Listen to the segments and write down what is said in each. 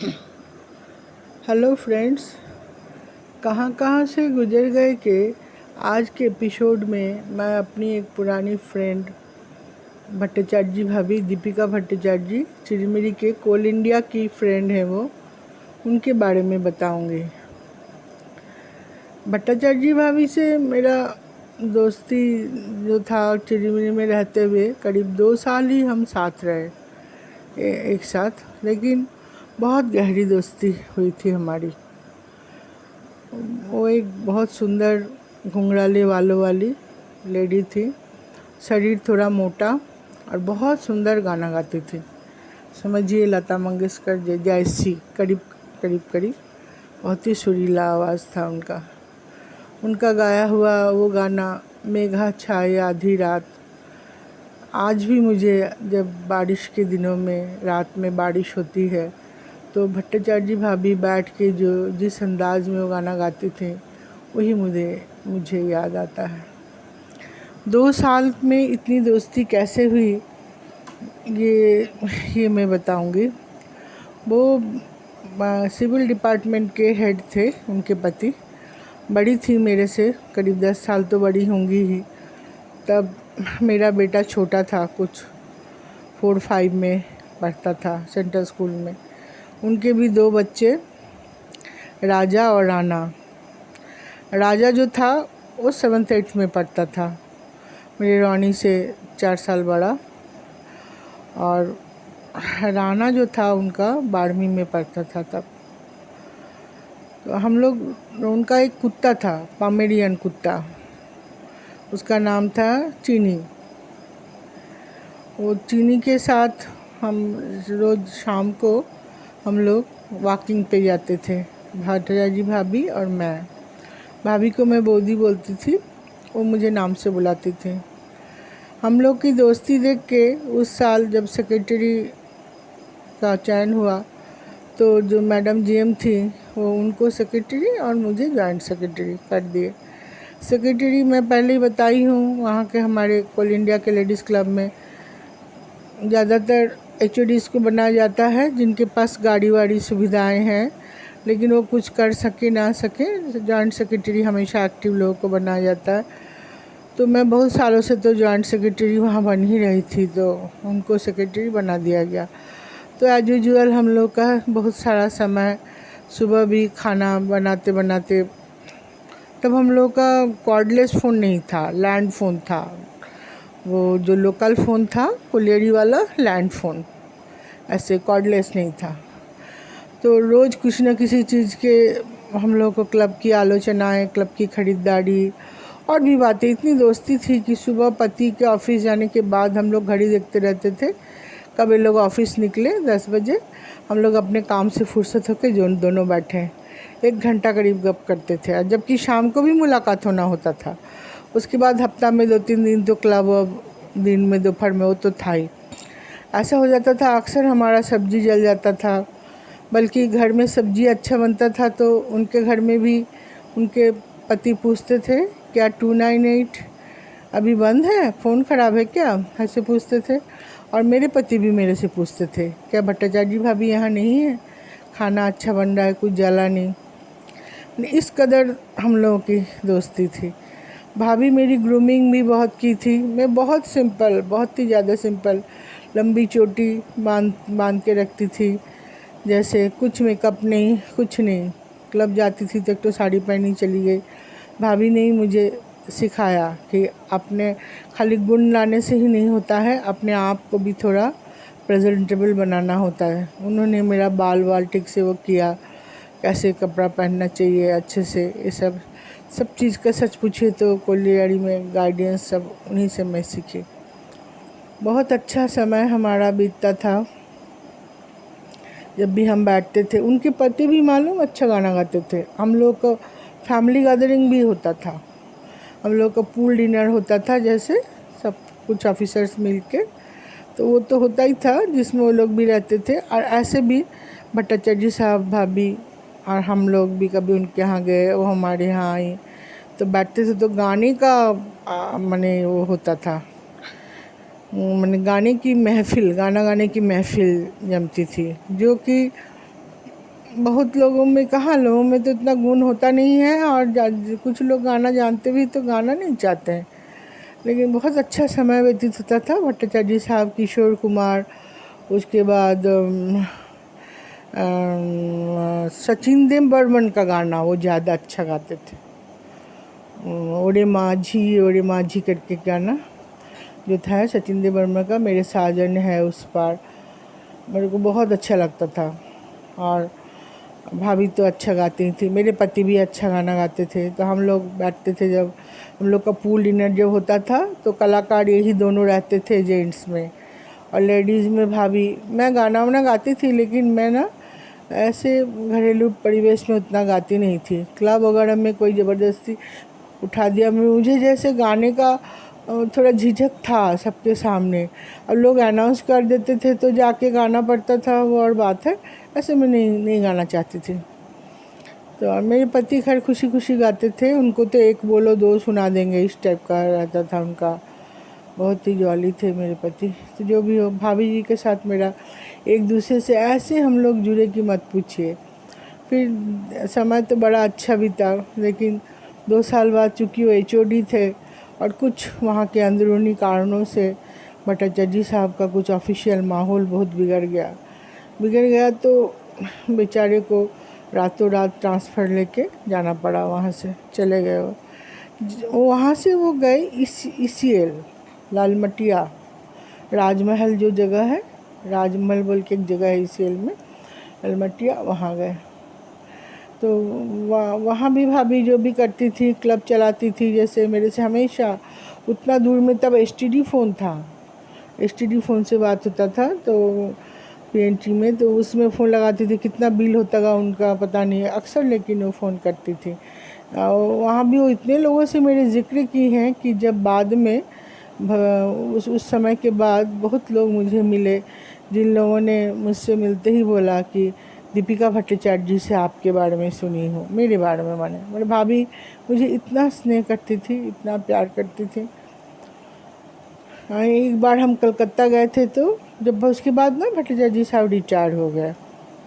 Hello friends, कहाँ कहाँ से गुजर गए कि आज के एपिसोड में मैं अपनी एक पुरानी फ्रेंड भट्टाचार्य भाभी दीपिका भट्टाचार्य चिरमिरी के कोल इंडिया की फ्रेंड है वो, उनके बारे में बताऊंगी। भट्टाचार्य भाभी से मेरा दोस्ती जो था चिरमिरी में रहते हुए करीब 2 साल ही हम साथ रहे एक साथ, लेकिन बहुत गहरी दोस्ती हुई थी हमारी। वो एक बहुत सुंदर घुंघराले बालों वाली लेडी थी, शरीर थोड़ा मोटा और बहुत सुंदर गाना गाती थी। समझिए लता मंगेशकर जैसी करीब करीब बहुत ही सुरीला आवाज़ था उनका। उनका गाया हुआ वो गाना मेघा छाए आधी रात, आज भी मुझे जब बारिश के दिनों में रात में बारिश होती है तो भट्टाचार्य भाभी बैठ के जो जिस अंदाज में वो गाना गाते थे वही मुझे याद आता है। 2 साल में इतनी दोस्ती कैसे हुई ये मैं बताऊंगी। वो सिविल डिपार्टमेंट के हेड थे, उनके पति। बड़ी थी मेरे से, करीब 10 साल तो बड़ी होंगी ही। तब मेरा बेटा छोटा था, कुछ 4-5 में पढ़ता था सेंट्रल स्कूल में। उनके भी 2 बच्चे, राजा और राना। राजा जो था वो 7th-8th में पढ़ता था, मेरी रानी से 4 साल बड़ा। और राना जो था उनका 12वीं में पढ़ता था तब। तो हम लोग, उनका एक कुत्ता था, पामेरियन कुत्ता, उसका नाम था चीनी। वो चीनी के साथ हम रोज़ शाम को हम लोग वॉकिंग पे जाते थे, भट्टाचार्य भाभी और मैं। भाभी को मैं बोदी बोलती थी, वो मुझे नाम से बुलाती थी। हम लोग की दोस्ती देख के उस साल जब सेक्रेटरी का चयन हुआ तो जो मैडम जीएम थी वो उनको सेक्रेटरी और मुझे जॉइंट सेक्रेटरी कर दिए। सेक्रेटरी मैं पहले ही बताई हूँ, वहाँ के हमारे कोल इंडिया के लेडीज़ क्लब में ज़्यादातर एचओडीज़ को बनाया जाता है जिनके पास गाड़ी वाड़ी सुविधाएं हैं, लेकिन वो कुछ कर सके ना सके, जॉइंट सेक्रेटरी हमेशा एक्टिव लोगों को बनाया जाता है। तो मैं बहुत सालों से तो जॉइंट सेक्रेटरी वहाँ बन ही रही थी, तो उनको सेक्रेटरी बना दिया गया। तो एज यूजुअल हम लोग का बहुत सारा समय, सुबह भी खाना बनाते बनाते, तब हम लोग का कॉर्डलेस फ़ोन नहीं था, लैंड फ़ोन था। वो जो लोकल फ़ोन था कोलियरी वाला लैंड फ़ोन, ऐसे कॉर्डलेस नहीं था। तो रोज़ कुछ न किसी चीज़ के हम लोग को क्लब की आलोचनाएं, क्लब की ख़रीदारी और भी बातें। इतनी दोस्ती थी कि सुबह पति के ऑफिस जाने के बाद हम लोग घड़ी देखते रहते थे कब ये लोग ऑफिस निकले। 10 बजे हम लोग अपने काम से फुर्सत होकर जो दोनों बैठे 1 घंटा करीब गप करते थे, जबकि शाम को भी मुलाकात होना होता था। उसके बाद हफ्ता में 2-3 दिन तो क्लब, और दिन में दोपहर में वो तो था ही। ऐसा हो जाता था अक्सर हमारा सब्जी जल जाता था, बल्कि घर में सब्जी अच्छा बनता था तो उनके घर में भी उनके पति पूछते थे क्या 298 अभी बंद है, फ़ोन ख़राब है क्या, ऐसे पूछते थे। और मेरे पति भी मेरे से पूछते थे क्या भट्टाचार्य भाभी यहाँ नहीं है, खाना अच्छा बन रहा है, कुछ जला नहीं। इस कदर हम लोगों की दोस्ती थी। भाभी मेरी ग्रूमिंग भी बहुत की थी। मैं बहुत सिंपल, बहुत ही ज़्यादा सिंपल, लंबी चोटी बांध के रखती थी, जैसे कुछ मेकअप नहीं, कुछ नहीं। क्लब जाती थी तो एक तो साड़ी पहनी चली गई। भाभी ने ही मुझे सिखाया कि अपने खाली गुण लाने से ही नहीं होता है, अपने आप को भी थोड़ा प्रेजेंटेबल बनाना होता है। उन्होंने मेरा बाल ठीक से वो किया, कैसे कपड़ा पहनना चाहिए अच्छे से, ये सब चीज़ का सच पूछे तो कोलियारी में गाइडेंस सब उन्हीं से मैं सीखी। बहुत अच्छा समय हमारा बीतता था जब भी हम बैठते थे। उनके पति भी मालूम अच्छा गाना गाते थे। हम लोग का फैमिली गैदरिंग भी होता था, हम लोग का पूल डिनर होता था, जैसे सब कुछ ऑफिसर्स मिल के, तो वो तो होता ही था जिसमें वो लोग भी रहते थे। और ऐसे भी भट्टाचार्य साहब भाभी और हम लोग भी कभी उनके यहाँ गए, वो हमारे यहाँ आई तो बैठते थे। तो गाने का माने वो होता था, माने गाने की महफ़िल, गाना गाने की महफ़िल जमती थी, जो कि बहुत लोगों में, कहाँ लोगों में तो इतना गुण होता नहीं है, और कुछ लोग गाना जानते भी तो गाना नहीं चाहते हैं। लेकिन बहुत अच्छा समय व्यतीत होता था। भट्टाचार्य साहब, किशोर कुमार, उसके बाद सचिन देव बर्मन का गाना वो ज़्यादा अच्छा गाते थे। ओरे माझी करके गाना जो था सचिन देव बर्मन का, मेरे साजन है उस पार, मेरे को बहुत अच्छा लगता था। और भाभी तो अच्छा गाती थी, मेरे पति भी अच्छा गाना गाते थे। तो हम लोग बैठते थे, जब हम लोग का पूल डिनर जब होता था तो कलाकार यही दोनों रहते थे, जेंट्स में, और लेडीज़ में भाभी। मैं गाना वाना गाती थी, लेकिन मैं ना ऐसे घरेलू परिवेश में उतना गाती नहीं थी। क्लब वगैरह में कोई ज़बरदस्ती उठा दिया, मुझे जैसे गाने का थोड़ा झिझक था सबके सामने। अब लोग अनाउंस कर देते थे तो जाके गाना पड़ता था, वो और बात है। ऐसे मैं नहीं गाना चाहती थी। तो मेरे पति खैर खुशी खुशी गाते थे, उनको तो एक बोलो दो सुना देंगे, इस टाइप का रहता था उनका। बहुत ही जॉली थे मेरे पति। तो जो भी हो, भाभी जी के साथ मेरा एक दूसरे से ऐसे हम लोग जुड़े कि मत पूछिए। फिर समय तो बड़ा अच्छा बीता, लेकिन 2 साल बाद चूँकि वो HOD थे, और कुछ वहाँ के अंदरूनी कारणों से भट्टाचार्य साहब का कुछ ऑफिशियल माहौल बहुत बिगड़ गया। तो बेचारे को रातों रात ट्रांसफ़र लेके जाना पड़ा, वहाँ से चले गए वो। वहाँ से वो गए ECL लालमटिया, राजमहल जो जगह है, राजमहल बोल के एक जगह है ECL में, लालमटिया, वहाँ गए। तो वहाँ भी भाभी जो भी करती थी, क्लब चलाती थी जैसे मेरे से हमेशा। उतना दूर में तब STD फ़ोन था, STD फ़ोन से बात होता था, तो PNT में, तो उसमें फ़ोन लगाती थी। कितना बिल होता था उनका पता नहीं है अक्सर, लेकिन वो फ़ोन करती थी। वहाँ भी वो इतने लोगों से मेरे ज़िक्र की हैं कि जब बाद में उस समय के बाद बहुत लोग मुझे मिले, जिन लोगों ने मुझसे मिलते ही बोला कि दीपिका भट्टाचार्य जी से आपके बारे में सुनी हूँ, मेरे बारे में माने। मेरे भाभी मुझे इतना स्नेह करती थी, इतना प्यार करती थी। एक बार हम कलकत्ता गए थे, तो जब उसके बाद ना भट्टाचार्य जी साहब रिटायर हो गए।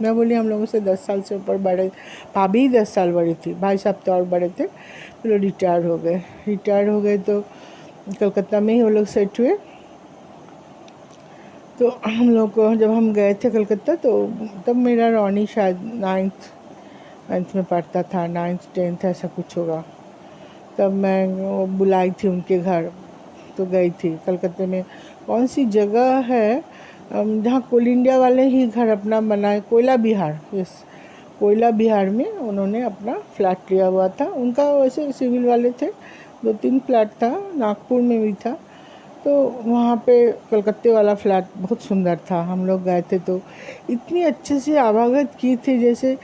मैं बोली हम लोगों से 10 साल से ऊपर बड़े, भाभी 10 साल बड़ी थी, भाई साहब तो और बड़े थे। फिर रिटायर हो गए तो कलकत्ता में ही वो लोग सेट हुए। तो हम लोग को, जब हम गए थे कलकत्ता, तो तब मेरा रॉनी शायद 9th में पढ़ता था, 9th 10th ऐसा कुछ होगा। तब मैं बुलाई थी उनके घर, तो गई थी। कलकत्ते में कौन सी जगह है जहाँ कोल इंडिया वाले ही घर अपना बनाए, कोयला विहार, यस, कोयला विहार में उन्होंने अपना फ्लैट लिया हुआ था। उनका वैसे सिविल वाले थे, 2-3 फ्लैट था, नागपुर में भी था। तो वहाँ पे कलकत्ते वाला फ्लैट बहुत सुंदर था। हम लोग गए थे तो इतनी अच्छे से आवागत की थी, जैसे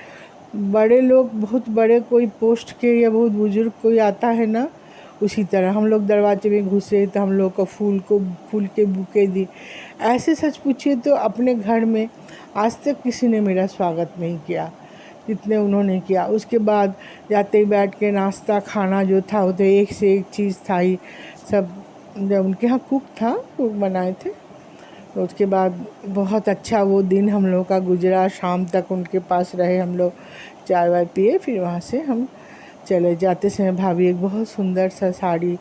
बड़े लोग, बहुत बड़े कोई पोस्ट के या बहुत बुजुर्ग कोई आता है ना, उसी तरह हम लोग दरवाजे में घुसे तो हम लोग को फूल के बुके दी। ऐसे सच पूछिए तो अपने घर में आज तक किसी ने मेरा स्वागत नहीं किया जितने उन्होंने किया। उसके बाद जाते ही बैठ के नाश्ता खाना जो था, वो तो एक से एक चीज़ था ही सब। जब उनके यहाँ कुक बनाए थे, तो उसके बाद बहुत अच्छा वो दिन हम लोग का गुजरा। शाम तक उनके पास रहे हम लोग, चाय वाय पिए, फिर वहाँ से हम चले। जाते समय भाभी एक बहुत सुंदर सा साड़ी,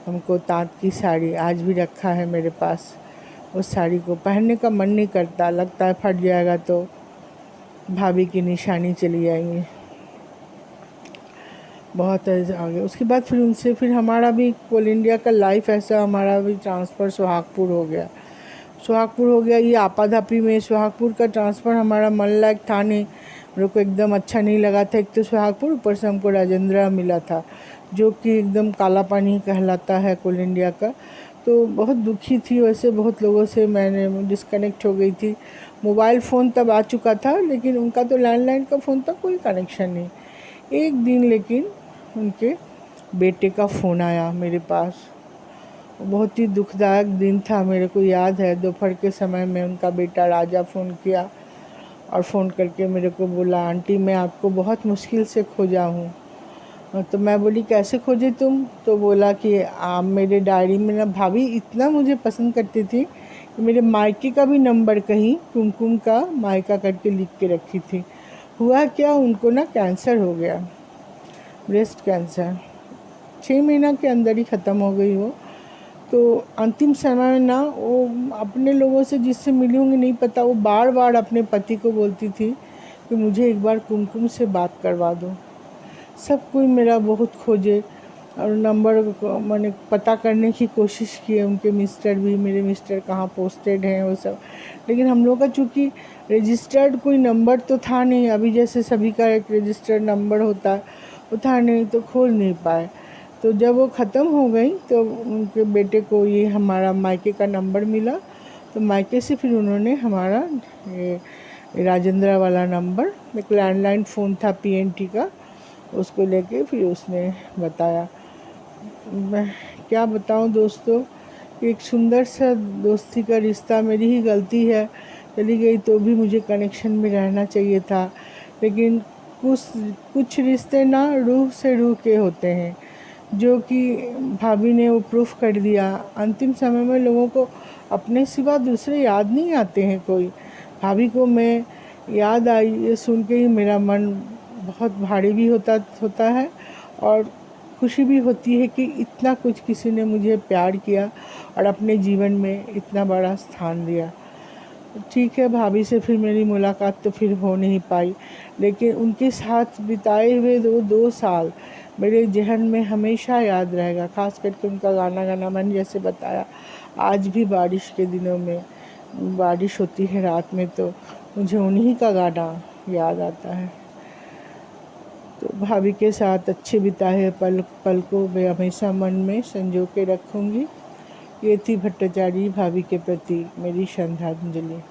हमको ताँत की साड़ी आज भी रखा है मेरे पास। उस साड़ी को पहनने का मन नहीं करता, लगता है फट जाएगा तो भाभी की निशानी चली जाएंगी। बहुत आगे उसके बाद फिर उनसे फिर हमारा भी कोल इंडिया का लाइफ ऐसा, हमारा भी ट्रांसफ़र सोहागपुर हो गया। ये आपाधापी में सोहागपुर का ट्रांसफ़र हमारा मन लायक था नहीं, मेरे को एकदम अच्छा नहीं लगा था। एक तो सोहागपुर, ऊपर से हमको राजेंद्रा मिला था, जो कि एकदम काला पानी कहलाता है कोल इंडिया का। तो बहुत दुखी थी, वैसे बहुत लोगों से मैंने डिस्कनेक्ट हो गई थी। मोबाइल फ़ोन तब आ चुका था, लेकिन उनका तो लैंडलाइन का फ़ोन था, कोई कनेक्शन नहीं। एक दिन लेकिन उनके बेटे का फ़ोन आया मेरे पास, बहुत ही दुखदायक दिन था। मेरे को याद है दोपहर के समय में उनका बेटा राजा फ़ोन किया और फ़ोन करके मेरे को बोला, आंटी मैं आपको बहुत मुश्किल से खोजा हूँ। तो मैं बोली कैसे खोजे तुम? तो बोला कि आप मेरे डायरी में ना, भाभी इतना मुझे पसंद करती थी कि मेरे मायके का भी नंबर कहीं कुमकुम का मायका करके लिख के रखी थी। हुआ क्या, उनको ना कैंसर हो गया, ब्रेस्ट कैंसर। 6 महीना के अंदर ही ख़त्म हो गई वो। तो अंतिम समय में ना वो अपने लोगों से जिससे मिली होंगी नहीं पता, वो बार बार अपने पति को बोलती थी कि मुझे एक बार कुमकुम से बात करवा दो। सब कोई मेरा बहुत खोजे और नंबर मैंने पता करने की कोशिश की है, उनके मिस्टर भी, मेरे मिस्टर कहाँ पोस्टेड हैं वो सब, लेकिन हम लोग का चूँकि रजिस्टर्ड कोई नंबर तो था नहीं, अभी जैसे सभी का एक रजिस्टर्ड नंबर होता है वो था नहीं, तो खोज नहीं पाए। तो जब वो ख़त्म हो गई तो उनके बेटे को ये हमारा मायके का नंबर मिला, तो मायके से फिर उन्होंने हमारा ये राजेंद्रा वाला नंबर, एक लैंडलाइन फ़ोन था पीएनटी का, उसको लेके फिर उसने बताया। मैं क्या बताऊं दोस्तों, एक सुंदर सा दोस्ती का रिश्ता, मेरी ही गलती है, चली गई तो भी मुझे कनेक्शन में रहना चाहिए था। लेकिन कुछ कुछ रिश्ते ना रूह से रूह के होते हैं, जो कि भाभी ने वो प्रूफ कर दिया। अंतिम समय में लोगों को अपने सिवा दूसरे याद नहीं आते हैं कोई। भाभी को मैं याद आई, ये सुन के ही मेरा मन बहुत भारी भी होता है और खुशी भी होती है कि इतना कुछ किसी ने मुझे प्यार किया और अपने जीवन में इतना बड़ा स्थान दिया। ठीक है, भाभी से फिर मेरी मुलाकात तो फिर हो नहीं पाई, लेकिन उनके साथ बिताए हुए 2 साल मेरे जहन में हमेशा याद रहेगा। ख़ास करके उनका गाना मैंने जैसे बताया, आज भी बारिश के दिनों में बारिश होती है रात में तो मुझे उन्हीं का गाना याद आता है। तो भाभी के साथ अच्छे बिताए पल को मैं हमेशा मन में संजो के रखूँगी। ये थी भट्टाचार्य भाभी के प्रति मेरी श्रद्धांजलि।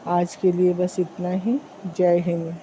आज के लिए बस इतना ही। जय हिंद।